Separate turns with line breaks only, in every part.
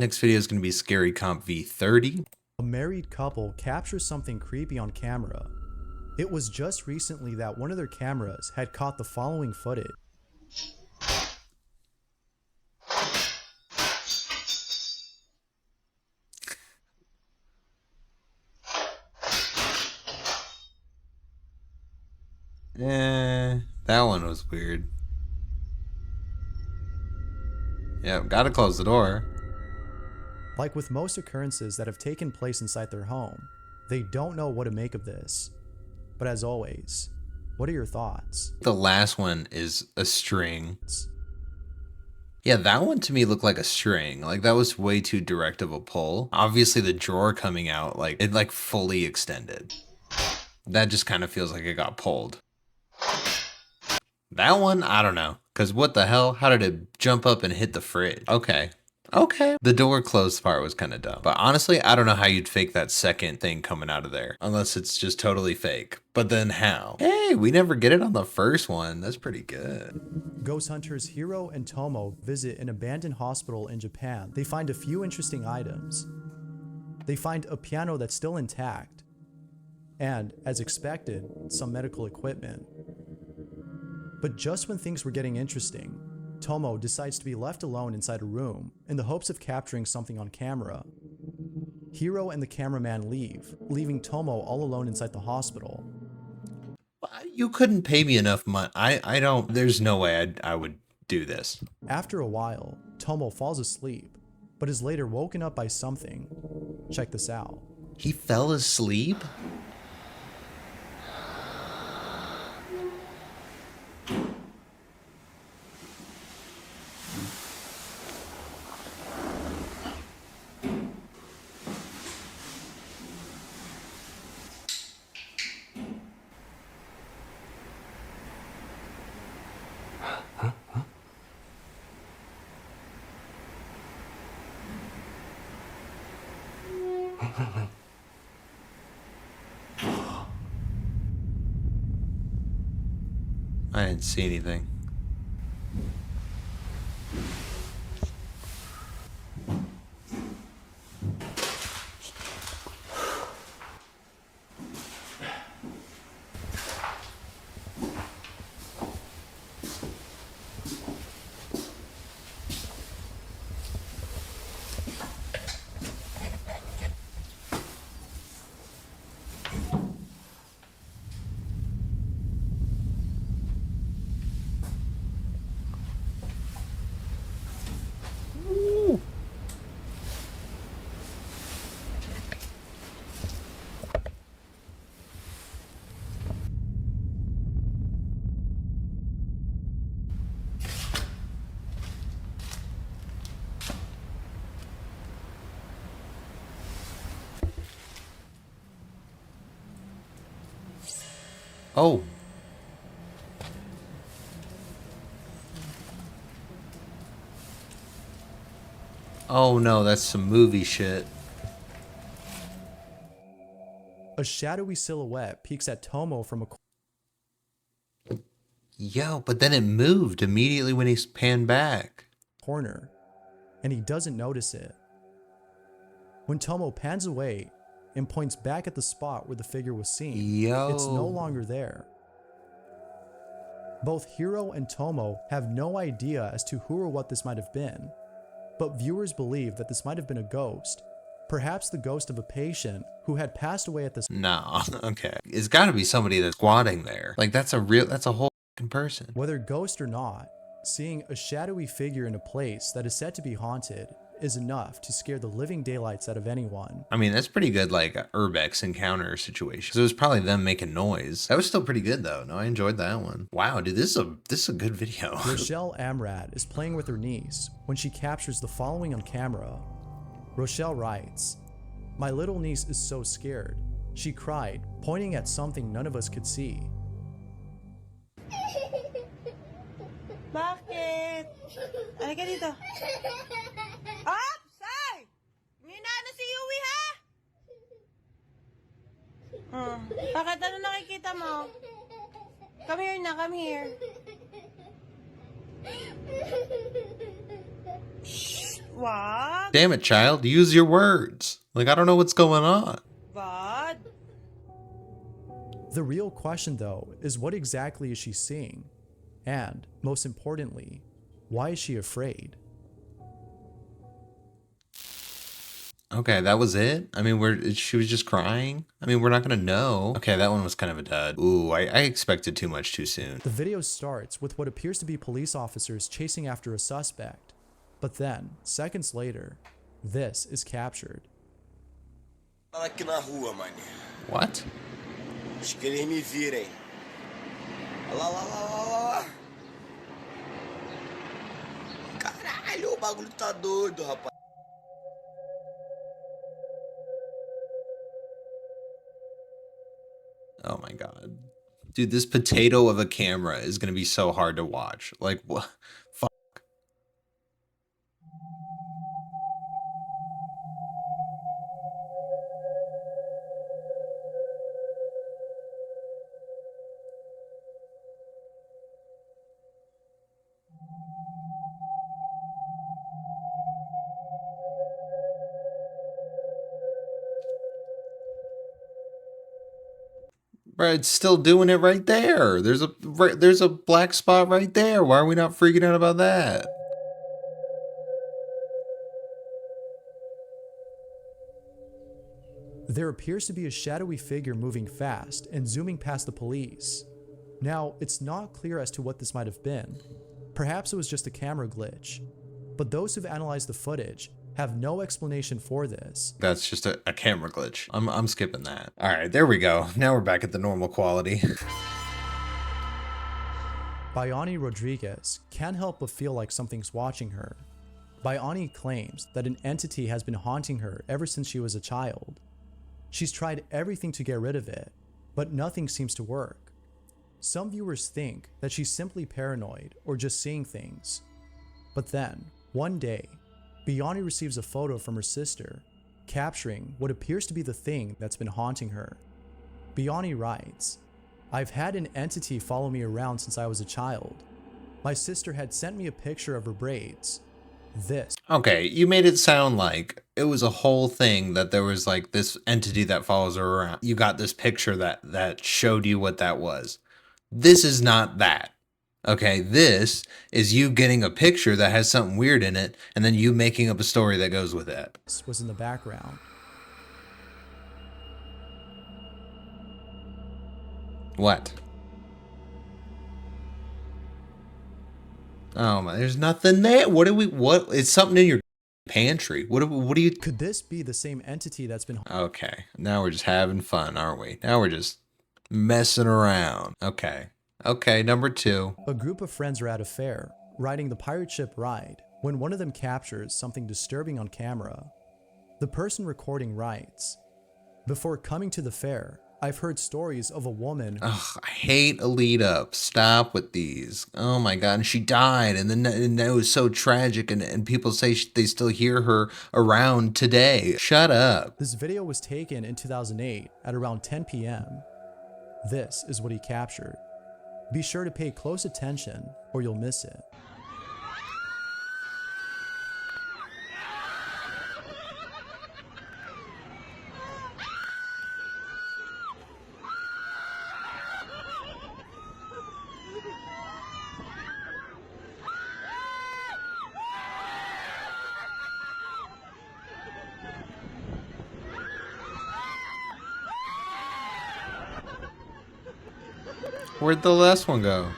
Next video is going to be Scary Comp V30.
A married couple captures something creepy on camera. It was just recently that one of their cameras had caught the following footage.
That one was weird. Yep, gotta close the door.
Like with most occurrences that have taken place inside their home, they don't know what to make of this. But as always, what are your thoughts?
The last one is a string. Yeah, that one to me looked like a string. Like that was way too direct of a pull. Obviously the drawer coming out, like it like fully extended. That just kind of feels like it got pulled. That one, I don't know. Cause what the hell? How did it jump up and hit the fridge? Okay. The door closed part was kind of dumb. But honestly, I don't know how you'd fake that second thing coming out of there. Unless it's just totally fake. But then how? Hey, we never get it on the first one. That's pretty good.
Ghost hunters Hiro and Tomo visit an abandoned hospital in Japan. They find a few interesting items. They find a piano that's still intact. And, as expected, some medical equipment. But just when things were getting interesting, Tomo decides to be left alone inside a room in the hopes of capturing something on camera. Hiro and the cameraman leave, leaving Tomo all alone inside the hospital.
You couldn't pay me enough money. There's no way I would do this.
After a while, Tomo falls asleep, but is later woken up by something. Check this out.
He fell asleep? I didn't see anything. Oh. Oh no, that's some movie shit.
A shadowy silhouette peeks at Tomo from a
Yo, but then it moved immediately when he panned back.
corner, and he doesn't notice it. When Tomo pans away and points back at the spot where the figure was seen, it's no longer there. Both Hiro and Tomo have no idea as to who or what this might have been, but viewers believe that this might have been a ghost, perhaps the ghost of a patient who had passed away at this.
No, okay. It's gotta be somebody that's squatting there. Like that's a whole fucking person.
Whether ghost or not, seeing a shadowy figure in a place that is said to be haunted is enough to scare the living daylights out of anyone.
I mean, that's pretty good, like urbex encounter situation. So it was probably them making noise. That was still pretty good though. No, I enjoyed that one. Wow, dude, this is a good video.
Rochelle Amrad is playing with her niece when she captures the following on camera. Rochelle writes, "My little niece is so scared. She cried, pointing at something none of us could see."
Bakit? Halika dito. Ops! Ay! Nina na si Yui, ha? Bakit? Ano nakikita mo? Come here na, come here. Shh! Wag.
Damn it, child. Use your words. Like, I don't know what's going on.
Wag.
The real question, though, is what exactly is she seeing? And, most importantly, why is she afraid?
Okay, that was it? I mean, she was just crying? I mean, we're not gonna know. Okay, that one was kind of a dud. Ooh, I expected too much too soon.
The video starts with what appears to be police officers chasing after a suspect. But then, seconds later, this is captured.
Aqui na rua, mané.
What?
Acho que eles me virem. Lá, lá, lá, lá, lá. Caralho, o bagulho tá doido, rapaz.
Oh my god. Dude, this potato of a camera is gonna be so hard to watch. Like, what? Fuck. Bro, it's still doing it right there. There's a black spot right there. Why are we not freaking out about that?
There appears to be a shadowy figure moving fast and zooming past the police. Now, it's not clear as to what this might have been. Perhaps it was just a camera glitch. But those who've analyzed the footage have no explanation for this.
That's just a camera glitch. I'm skipping that. All right, there we go. Now we're back at the normal quality.
Bayani Rodriguez can't help but feel like something's watching her. Bayani claims that an entity has been haunting her ever since she was a child. She's tried everything to get rid of it, but nothing seems to work. Some viewers think that she's simply paranoid or just seeing things. But then, one day, Bayani receives a photo from her sister, capturing what appears to be the thing that's been haunting her. Bayani writes, "I've had an entity follow me around since I was a child. My sister had sent me a picture of her braids. This."
Okay, you made it sound like it was a whole thing, that there was like this entity that follows her around. You got this picture that showed you what that was. This is not that. Okay, this is you getting a picture that has something weird in it, and then you making up a story that goes with it.
Was in the background.
What? Oh my, there's nothing there. What? It's something in your pantry. What do you?
Could this be the same entity that's been...
Okay, now we're just having fun, aren't we? Now we're just messing around. Okay, number 2.
A group of friends are at a fair, riding the pirate ship ride, when one of them captures something disturbing on camera. The person recording writes, "Before coming to the fair, I've heard stories of a woman..."
Ugh, I hate a lead up. Stop with these. Oh my god, and she died, and then it was so tragic, and people say they still hear her around today. Shut up.
This video was taken in 2008 at around 10 p.m. This is what he captured. Be sure to pay close attention or you'll miss it.
Where'd the last one go?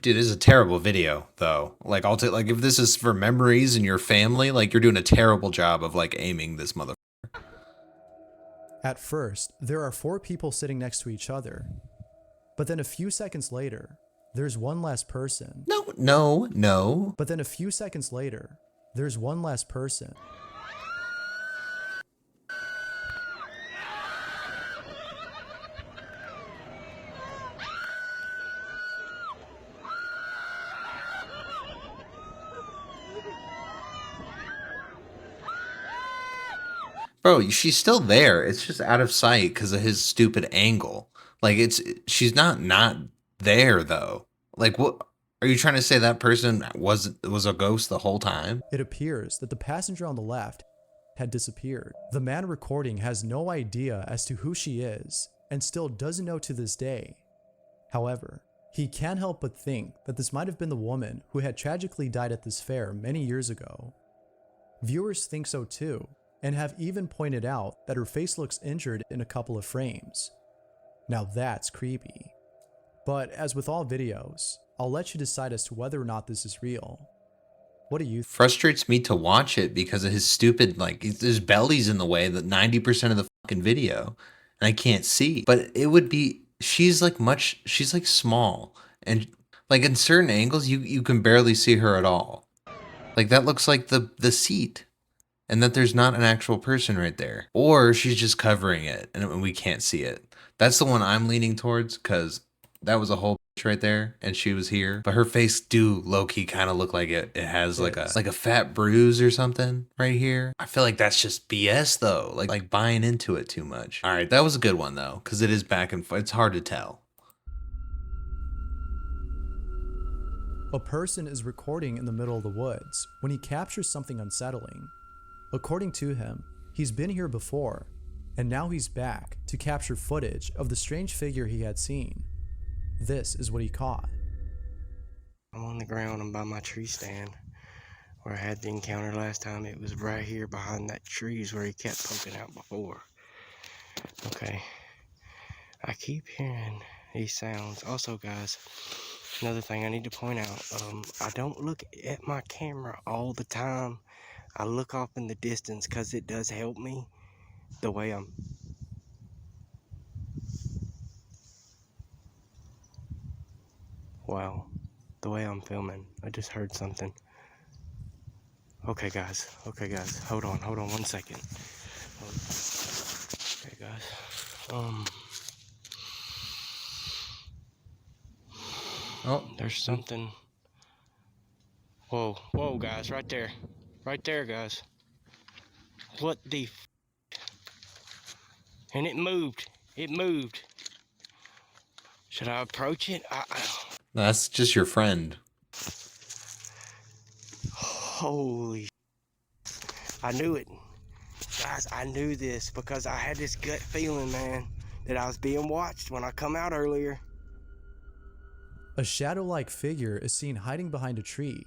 Dude, this is a terrible video, though. Like, like if this is for memories and your family, like you're doing a terrible job of like aiming this mother.
At first, there are 4 people sitting next to each other. But then a few seconds later, there's one less person.
No.
But then a few seconds later, there's one less person.
Bro, she's still there. It's just out of sight because of his stupid angle. Like, she's not there though. Like, what are you trying to say? That person was a ghost the whole time?
It appears that the passenger on the left had disappeared. The man recording has no idea as to who she is and still doesn't know to this day. However, he can't help but think that this might have been the woman who had tragically died at this fair many years ago. Viewers think so too, and have even pointed out that her face looks injured in a couple of frames. Now that's creepy. But as with all videos, I'll let you decide as to whether or not this is real. What do you think?
Frustrates me to watch it because of his stupid, like, his belly's in the way that 90% of the fucking video, and I can't see. But it would be, she's like small, and like in certain angles you can barely see her at all. Like, that looks like the seat, and that there's not an actual person right there, or she's just covering it and we can't see it. That's the one I'm leaning towards, because that was a whole bitch right there and she was here, but her face do low-key kind of look like it has like a fat bruise or something right here. I feel like that's just BS though, like buying into it too much. All right, that was a good one though, because it is back and forth. It's hard to tell.
A person is recording in the middle of the woods when he captures something unsettling. According to him, he's been here before, and now he's back to capture footage of the strange figure he had seen. This is what he caught.
I'm on the ground. I'm by my tree stand where I had the encounter last time. It was right here behind that trees where he kept poking out before. Okay. I keep hearing these sounds. Also, guys, another thing I need to point out. I don't look at my camera all the time. I look off in the distance because it does help me the way I'm... Wow, the way I'm filming. I just heard something. Okay, guys. Hold on 1 second. Okay, guys.
Oh,
there's something. Whoa, guys, right there, guys. What the? And it moved. Should I approach it?
that's just your friend.
Holy! I knew it, guys. I knew this because I had this gut feeling, man, that I was being watched when I come out earlier.
A shadow-like figure is seen hiding behind a tree.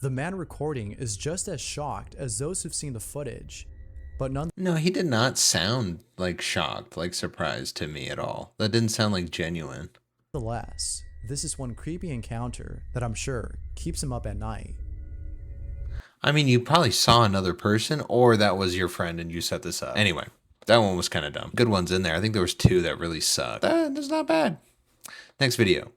The man recording is just as shocked as those who've seen the footage, but
No, he did not sound like shocked, like surprised to me at all. That didn't sound like genuine.
nonetheless, this is one creepy encounter that I'm sure keeps him up at night.
I mean, you probably saw another person, or that was your friend and you set this up. Anyway, that one was kind of dumb. Good ones in there. I think there was 2 that really sucked. That's not bad. Next video.